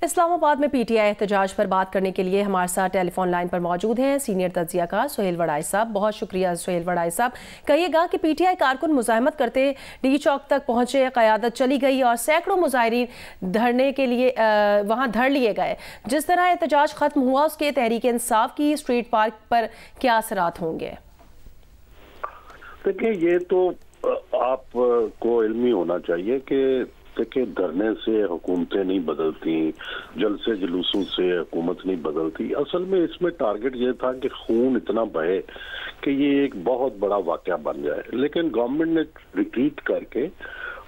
इस्लामाबाद में पीटीआई एहतजाज पर बात करने के लिए हमारे साथ टेलीफोन लाइन पर मौजूद हैं सीनियर तज्जियाकार सुहेल वड़ाई साहब। बहुत शुक्रिया सुहेल वड़ाई साहब। कहिएगा कि पीटीआई कारकुन मुजाहमत करते डी चौक तक पहुंचे, क़यादत चली गई और सैकड़ों मुजाहिरीन धरने के लिए वहां धर लिए गए। जिस तरह एहतजाज खत्म हुआ उसके तहरीक इंसाफ की स्ट्रीट पार्क पर क्या असरात होंगे? देखिए, ये तो आपको इल्मी होना चाहिए कि देखिए, धरने से हुकूमतें नहीं बदलती, जलसे जुलूसों से हुकूमत नहीं बदलती। असल में इसमें टारगेट ये था कि खून इतना बहे कि ये एक बहुत बड़ा वाकया बन जाए, लेकिन गवर्नमेंट ने रिट्रीट करके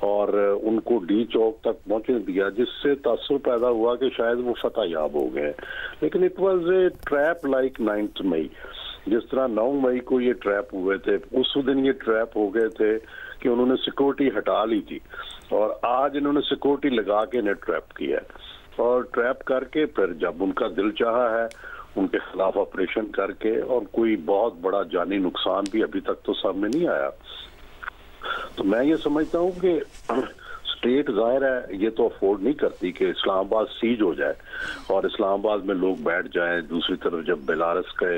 और उनको डी चौक तक पहुंचने दिया, जिससे तासुर पैदा हुआ कि शायद वो फतह याब हो गए। लेकिन it was a trap like 9 मई। जिस तरह 9 मई को ये ट्रैप हुए थे, उस दिन ये ट्रैप हो गए थे कि उन्होंने सिक्योरिटी हटा ली थी और आज इन्होंने सिक्योरिटी लगा के इन्हें ट्रैप किया है। और ट्रैप करके फिर जब उनका दिल चाहा है उनके खिलाफ ऑपरेशन करके, और कोई बहुत बड़ा जानी नुकसान भी अभी तक तो सामने नहीं आया। तो मैं ये समझता हूँ कि स्टेट जाहिर है ये तो अफोर्ड नहीं करती कि इस्लामाबाद सीज हो जाए और इस्लामाबाद में लोग बैठ जाएं। दूसरी तरफ जब बेलारस के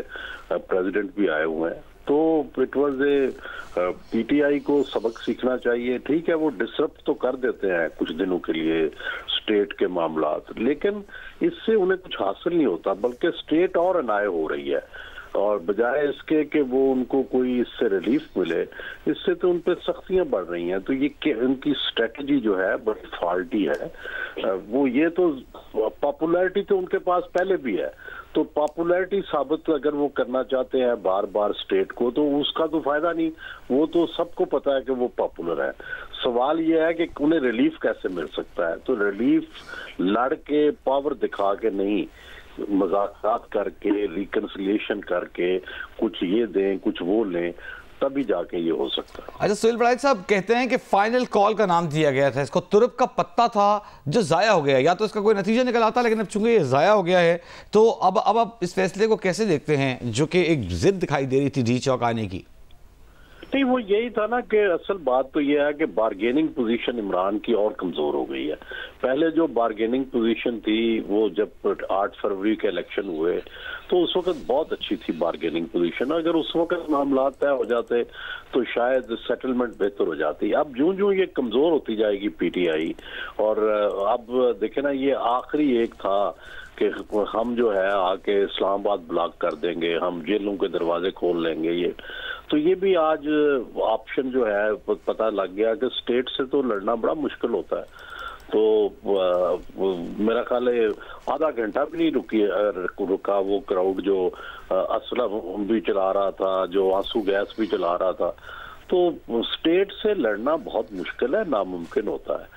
प्रेसिडेंट भी आए हुए हैं, तो इट वाज ए पीटीआई को सबक सीखना चाहिए। ठीक है, वो डिसरप्ट तो कर देते हैं कुछ दिनों के लिए स्टेट के मामलात, लेकिन इससे उन्हें कुछ हासिल नहीं होता, बल्कि स्टेट और अनाय हो रही है। और बजाय इसके कि वो उनको कोई इससे रिलीफ मिले, इससे तो उन पर सख्तियां बढ़ रही हैं। तो ये उनकी स्ट्रेटजी जो है बड़ी फॉल्टी है। वो ये तो पॉपुलैरिटी तो उनके पास पहले भी है, तो पॉपुलैरिटी साबित अगर वो करना चाहते हैं बार बार स्टेट को, तो उसका तो फायदा नहीं। वो तो सबको पता है कि वो पॉपुलर है। सवाल ये है कि उन्हें रिलीफ कैसे मिल सकता है। तो रिलीफ लड़ के, पावर दिखा के नहीं, मजाक करके, रिकंसिलिएशन करके, कुछ ये दें कुछ वो लें, तभी जाके ये हो सकता है। अच्छा, सुहेल वड़ाई साहब कहते हैं कि फाइनल कॉल का नाम दिया गया था, इसको तुरप का पत्ता था जो जाया हो गया, या तो इसका कोई नतीजा निकल आता, लेकिन अब चूंकि ये जाया हो गया है तो अब आप इस फैसले को कैसे देखते हैं जो कि एक जिद दिखाई दे रही थी डी चौक आने की? नहीं, वो यही था ना कि असल बात तो ये है कि बार्गेनिंग पोजीशन इमरान की और कमजोर हो गई है। पहले जो बार्गेनिंग पोजीशन थी वो जब 8 फरवरी के इलेक्शन हुए तो उस वक्त बहुत अच्छी थी बार्गेनिंग पोजीशन। अगर उस वक्त मामला तय हो जाते तो शायद सेटलमेंट बेहतर हो जाती। अब ज्यों ज्यों ये कमजोर होती जाएगी पीटीआई, और अब देखे ना, ये आखिरी एक था कि हम जो है आके इस्लामाबाद ब्लॉक कर देंगे, हम जेलों के दरवाजे खोल लेंगे। ये भी आज ऑप्शन जो है पता लग गया कि स्टेट से तो लड़ना बड़ा मुश्किल होता है। तो मेरा ख्याल है आधा घंटा भी नहीं रुका वो क्राउड जो असलम भी चला रहा था, जो आंसू गैस भी चला रहा था। तो स्टेट से लड़ना बहुत मुश्किल है, नामुमकिन होता है।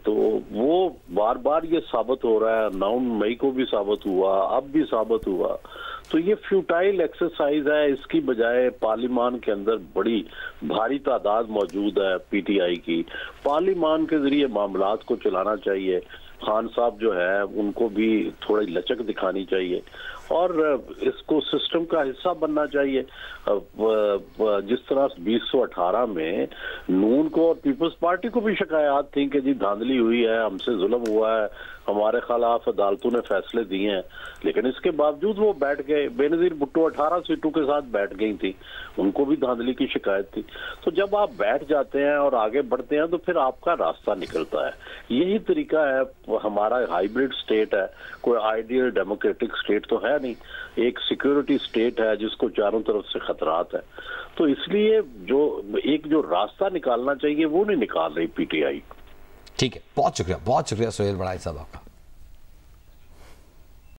तो वो बार बार ये साबित हो रहा है, 9 मई को भी साबित हुआ, अब भी साबित हुआ। तो ये फ्यूटाइल एक्सरसाइज है। इसकी बजाय पार्लिमान के अंदर बड़ी भारी तादाद मौजूद है पीटीआई की, पार्लिमान के जरिए मामलात को चलाना चाहिए। खान साहब जो है उनको भी थोड़ी लचक दिखानी चाहिए और इसको सिस्टम का हिस्सा बनना चाहिए। जिस तरह 2018 में नून को और पीपल्स पार्टी को भी शिकायत थी कि जी धांधली हुई है, हमसे जुल्म हुआ है, हमारे खिलाफ अदालतों ने फैसले दिए हैं, लेकिन इसके बावजूद वो बैठ गए। बेनजीर भुट्टो 18 सीटों के साथ बैठ गई थी, उनको भी धांधली की शिकायत थी। तो जब आप बैठ जाते हैं और आगे बढ़ते हैं तो फिर आपका रास्ता निकलता है। यही तरीका है। हमारा हाइब्रिड स्टेट है, कोई आइडियल डेमोक्रेटिक स्टेट तो है नहीं, एक सिक्योरिटी स्टेट है जिसको चारों तरफ से खतरात है। तो इसलिए जो रास्ता निकालना चाहिए वो नहीं निकाल रही पीटीआई। ठीक है, बहुत शुक्रिया सुहेल वड़ाई साहब आपका।